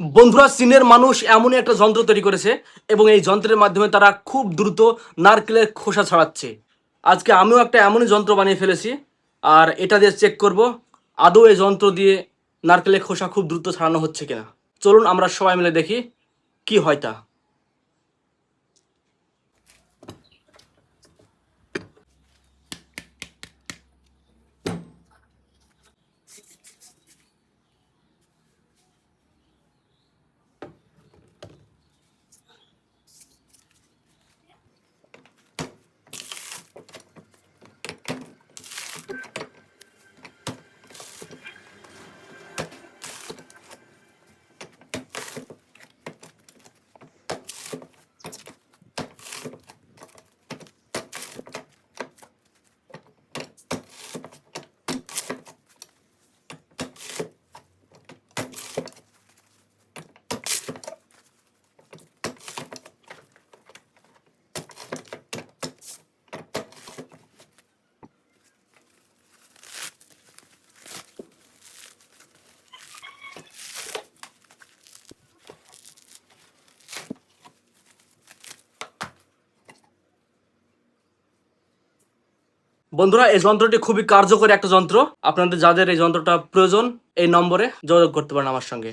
বন্ধুরা, চীনের মানুষ এমনই একটা যন্ত্র তৈরি করেছে এবং এই যন্ত্রের মাধ্যমে তারা খুব দ্রুত নারকেলের খোসা ছাড়াচ্ছে। আজকে আমিও একটা এমনই যন্ত্র বানিয়ে ফেলেছি, আর এটা দিয়ে চেক করব আদৌ এই যন্ত্র দিয়ে নারকেলের খোসা খুব দ্রুত ছাড়ানো হচ্ছে কিনা। চলুন আমরা সবাই মিলে দেখি কি হয় তা। বন্ধুরা, এই যন্ত্রটি খুবই কার্যকরী একটা যন্ত্র। আপনাদের যাদের এই যন্ত্রটা প্রয়োজন, এই নম্বরে যোগাযোগ করতে পারেন আমার সঙ্গে।